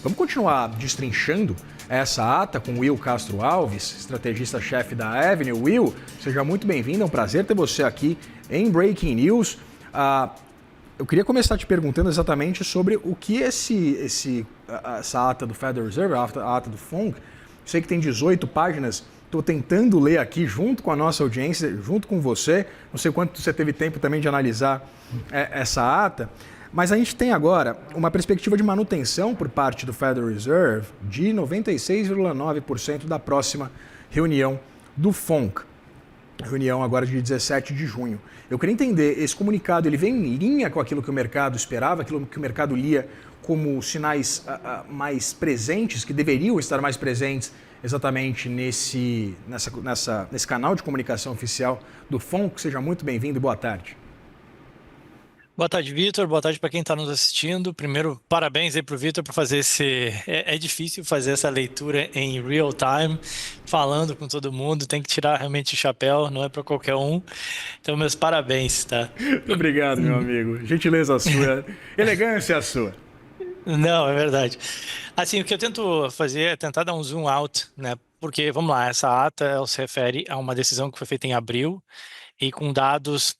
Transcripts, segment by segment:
Vamos continuar destrinchando essa ata com Will Castro Alves, estrategista-chefe da Avenue. Will, seja muito bem-vindo, é um prazer ter você aqui em Breaking News. Eu queria começar te perguntando exatamente sobre o que essa ata do Federal Reserve, a ata do FONC, sei que tem 18 páginas, estou tentando ler aqui junto com a nossa audiência, junto com você, não sei quanto você teve tempo também de analisar essa ata, mas a gente tem agora uma perspectiva de manutenção por parte do Federal Reserve de 96,9% da próxima reunião do FONC. Reunião agora de 17 de junho. Eu queria entender, esse comunicado ele vem em linha com aquilo que o mercado esperava, aquilo que o mercado lia como sinais mais presentes, que deveriam estar mais presentes exatamente nesse canal de comunicação oficial do FONC. Seja muito bem-vindo e boa tarde. Boa tarde, Vitor. Boa tarde para quem está nos assistindo. Primeiro, parabéns aí para o Vitor por fazer esse... É difícil fazer essa leitura em real time, falando com todo mundo. Tem que tirar realmente o chapéu, não é para qualquer um. Então, meus parabéns, tá? Muito obrigado, meu amigo. Gentileza sua, elegância sua. Não, é verdade. Assim, o que eu tento fazer é tentar dar um zoom out, né? Porque, vamos lá, essa ata ela se refere a uma decisão que foi feita em abril e com dados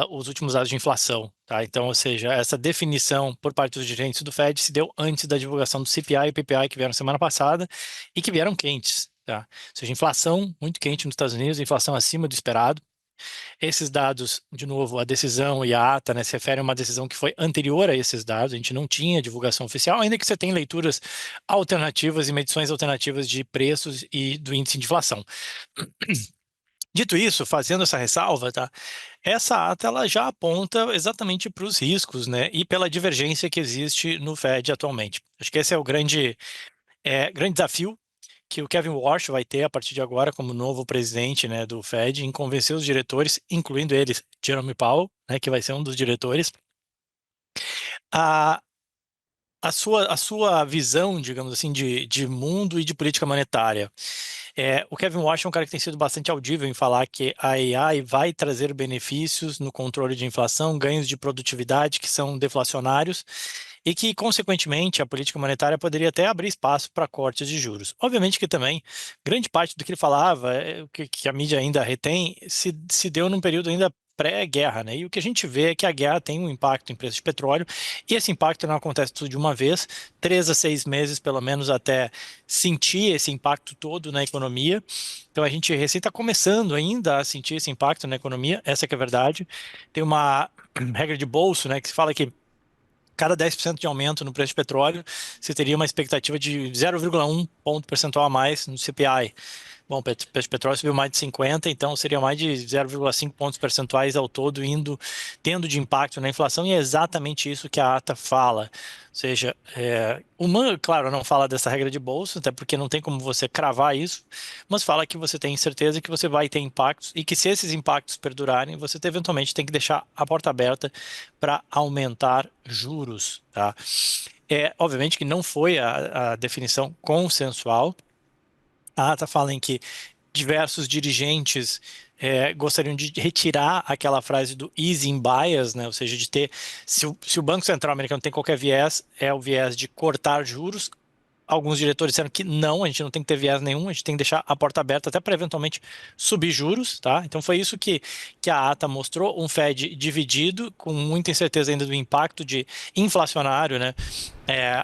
os últimos dados de inflação, tá? Então, ou seja, essa definição por parte dos dirigentes do Fed se deu antes da divulgação do CPI e PPI que vieram semana passada e que vieram quentes, tá? Ou seja, inflação muito quente nos Estados Unidos, inflação acima do esperado. Esses dados, de novo, a decisão e a ata, né, se referem a uma decisão que foi anterior a esses dados, a gente não tinha divulgação oficial, ainda que você tenha leituras alternativas e medições alternativas de preços e do índice de inflação. Dito isso, fazendo essa ressalva, tá? Essa ata ela já aponta exatamente para os riscos, né? E pela divergência que existe no Fed atualmente. Acho que esse é o grande desafio que o Kevin Warsh vai ter a partir de agora como novo presidente, né, do Fed, em convencer os diretores, incluindo eles, Jerome Powell, né, que vai ser um dos diretores, a sua visão, digamos assim, de mundo e de política monetária. O Kevin Warsh é um cara que tem sido bastante audível em falar que a AI vai trazer benefícios no controle de inflação, ganhos de produtividade que são deflacionários e que, consequentemente, a política monetária poderia até abrir espaço para cortes de juros. Obviamente que também, grande parte do que ele falava, que a mídia ainda retém, se deu num período ainda pré-guerra, né? E o que a gente vê é que a guerra tem um impacto em preço de petróleo e esse impacto não acontece tudo de uma vez, 3 a 6 meses pelo menos até sentir esse impacto todo na economia. Então a gente recém está começando ainda a sentir esse impacto na economia, essa que é a verdade. Tem uma regra de bolso, né, que se fala que cada 10% de aumento no preço de petróleo, você teria uma expectativa de 0,1 ponto percentual a mais no CPI. Bom, o preço de petróleo subiu mais de 50, então seria mais de 0,5 pontos percentuais ao todo tendo de impacto na inflação, e é exatamente isso que a ata fala. Ou seja, claro, não fala dessa regra de bolsa, até porque não tem como você cravar isso, mas fala que você tem certeza que você vai ter impactos e que se esses impactos perdurarem, você eventualmente tem que deixar a porta aberta para aumentar juros, tá? Obviamente que não foi a definição consensual. A ata fala em que diversos dirigentes gostariam de retirar aquela frase do easing bias, né? Ou seja, de ter, se o Banco Central americano tem qualquer viés, é o viés de cortar juros. Alguns diretores disseram que não, a gente não tem que ter viés nenhum, a gente tem que deixar a porta aberta até para eventualmente subir juros, tá? Então foi isso que a ata mostrou, um Fed dividido, com muita incerteza ainda do impacto inflacionário, né?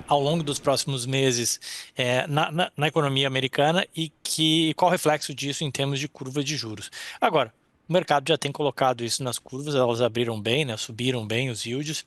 Ao longo dos próximos meses na economia americana e qual o reflexo disso em termos de curva de juros. Agora, o mercado já tem colocado isso nas curvas, elas abriram bem, né? Subiram bem os yields,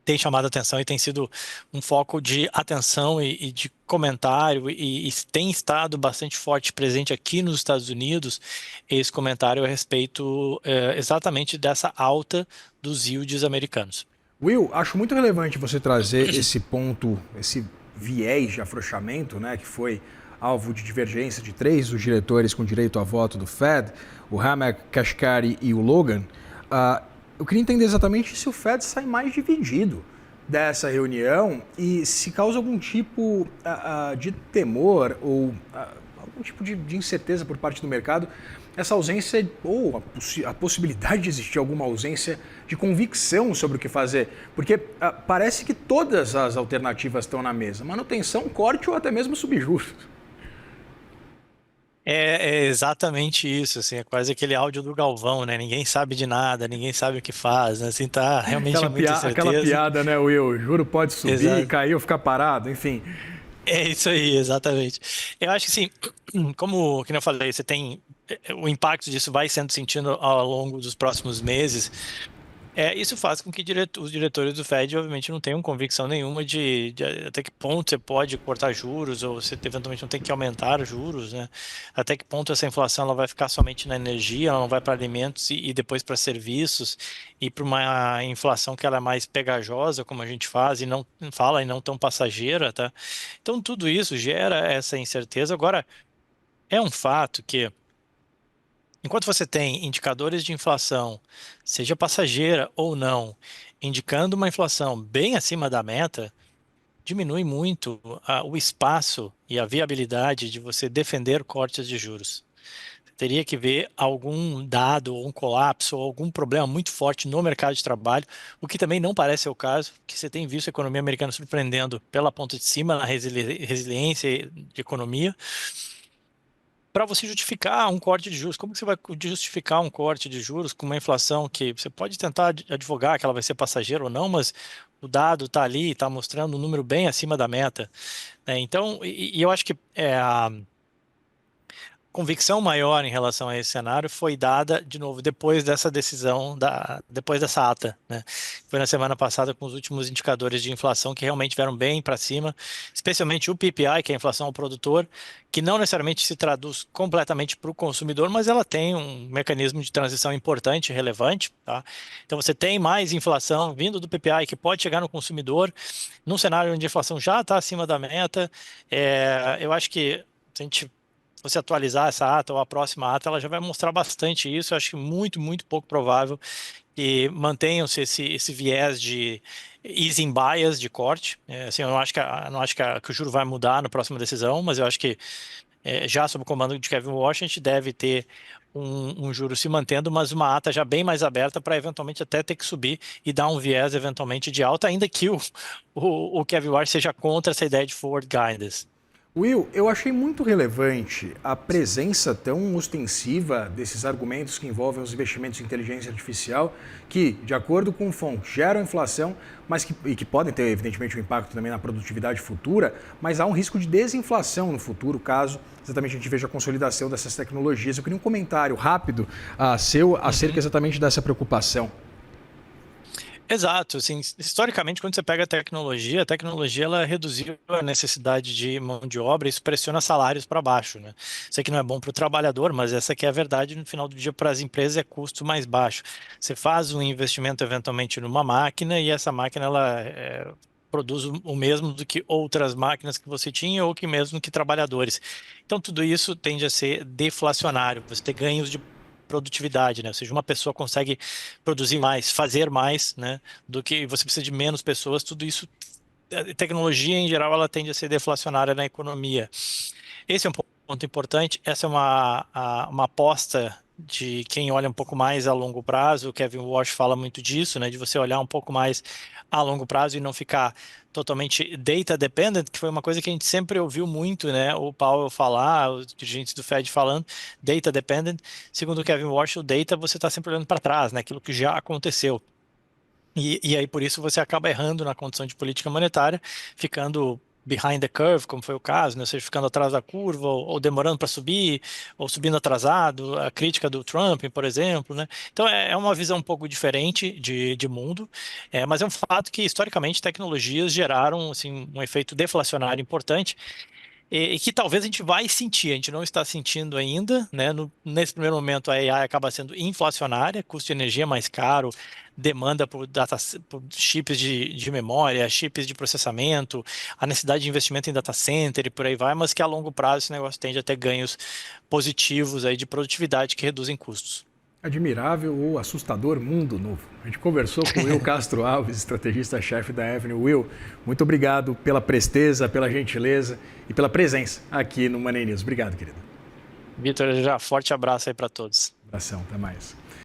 tem chamado a atenção e tem sido um foco de atenção e de comentário e tem estado bastante forte presente aqui nos Estados Unidos esse comentário a respeito exatamente dessa alta dos yields americanos. Will, acho muito relevante você trazer esse ponto, esse viés de afrouxamento, né, que foi alvo de divergência de 3 dos diretores com direito a voto do Fed, o Ramek, Kashkari e o Logan. Eu queria entender exatamente se o Fed sai mais dividido dessa reunião e se causa algum tipo de temor ou um tipo de incerteza por parte do mercado, essa ausência ou a possibilidade de existir alguma ausência de convicção sobre o que fazer. Porque parece que todas as alternativas estão na mesa. Manutenção, corte ou até mesmo subjuros. É exatamente isso, assim, é quase aquele áudio do Galvão, né? Ninguém sabe de nada, ninguém sabe o que faz, né? Assim, tá realmente muita Aquela incerteza. piada, né, Will? Juro pode subir, Exato. cair ou ficar parado, enfim. É isso aí, exatamente. Eu acho que assim, como que nem eu falei, você tem o impacto disso vai sendo sentido ao longo dos próximos meses. Isso faz com que os diretores do Fed, obviamente, não tenham convicção nenhuma de até que ponto você pode cortar juros ou você eventualmente não tem que aumentar os juros, né? Até que ponto essa inflação ela vai ficar somente na energia, ela não vai para alimentos e depois para serviços e para uma inflação que ela é mais pegajosa, como a gente faz e não fala e não tão passageira, tá? Então tudo isso gera essa incerteza. Agora, é um fato que enquanto você tem indicadores de inflação, seja passageira ou não, indicando uma inflação bem acima da meta, diminui muito o espaço e a viabilidade de você defender cortes de juros. Você teria que ver algum dado, ou um colapso, ou algum problema muito forte no mercado de trabalho, o que também não parece ser o caso, que você tem visto a economia americana surpreendendo pela ponta de cima na resiliência de economia para você justificar um corte de juros. Como que você vai justificar um corte de juros com uma inflação que você pode tentar advogar que ela vai ser passageira ou não, mas o dado está ali, está mostrando um número bem acima da meta, né? Então, e eu acho que a convicção maior em relação a esse cenário foi dada, de novo, depois dessa decisão, depois dessa ata, né? Foi na semana passada com os últimos indicadores de inflação que realmente vieram bem para cima, especialmente o PPI, que é a inflação ao produtor, que não necessariamente se traduz completamente para o consumidor, mas ela tem um mecanismo de transição importante, relevante, tá? Então você tem mais inflação vindo do PPI que pode chegar no consumidor, num cenário onde a inflação já está acima da meta. Eu acho que se a gente você atualizar essa ata ou a próxima ata, ela já vai mostrar bastante isso. Eu acho que muito, muito pouco provável que mantenham-se esse viés de easing bias de corte. Assim, eu não acho que o juro vai mudar na próxima decisão, mas eu acho que já sob o comando de Kevin Warsh, a gente deve ter um juro se mantendo, mas uma ata já bem mais aberta para eventualmente até ter que subir e dar um viés eventualmente de alta, ainda que o Kevin Warsh seja contra essa ideia de forward guidance. Will, eu achei muito relevante a presença tão ostensiva desses argumentos que envolvem os investimentos em inteligência artificial, que, de acordo com o FONC, geram inflação, mas que podem ter, evidentemente, um impacto também na produtividade futura, mas há um risco de desinflação no futuro, caso exatamente a gente veja a consolidação dessas tecnologias. Eu queria um comentário rápido seu acerca exatamente dessa preocupação. Exato, assim, historicamente, quando você pega a tecnologia ela reduziu a necessidade de mão de obra e isso pressiona salários para baixo, né? Sei que não é bom para o trabalhador, mas essa que é a verdade, no final do dia, para as empresas é custo mais baixo. Você faz um investimento eventualmente numa máquina e essa máquina ela produz o mesmo do que outras máquinas que você tinha ou que mesmo que trabalhadores. Então, tudo isso tende a ser deflacionário, você tem ganhos de produtividade, né? Ou seja, uma pessoa consegue produzir mais, fazer mais, né? Do que você precisa de menos pessoas. Tudo isso, a tecnologia em geral, ela tende a ser deflacionária na economia. Esse é um ponto importante. Essa é uma aposta de quem olha um pouco mais a longo prazo. O Kevin Warsh fala muito disso, né? De você olhar um pouco mais a longo prazo e não ficar totalmente data dependent, que foi uma coisa que a gente sempre ouviu muito, né? O Powell falar, os dirigentes do Fed falando, data dependent. Segundo o Kevin Warsh, o data você está sempre olhando para trás, né? Aquilo que já aconteceu. E aí, por isso, você acaba errando na condição de política monetária, ficando behind the curve, como foi o caso, né? Ou seja, ficando atrás da curva, ou demorando para subir, ou subindo atrasado, a crítica do Trump, por exemplo, né? Então, é uma visão um pouco diferente de mundo, mas é um fato que, historicamente, tecnologias geraram assim, um efeito deflacionário importante, e que talvez a gente vai sentir, a gente não está sentindo ainda, né? Nesse primeiro momento, a AI acaba sendo inflacionária, custo de energia mais caro, demanda por chips de memória, chips de processamento, a necessidade de investimento em data center e por aí vai, mas que a longo prazo esse negócio tende a ter ganhos positivos aí de produtividade que reduzem custos. Admirável ou assustador mundo novo. A gente conversou com o Will Castro Alves, estrategista-chefe da Avenue. Will, muito obrigado pela presteza, pela gentileza e pela presença aqui no Money News. Obrigado, querido. Vitor, já forte abraço aí para todos. Abração, até mais.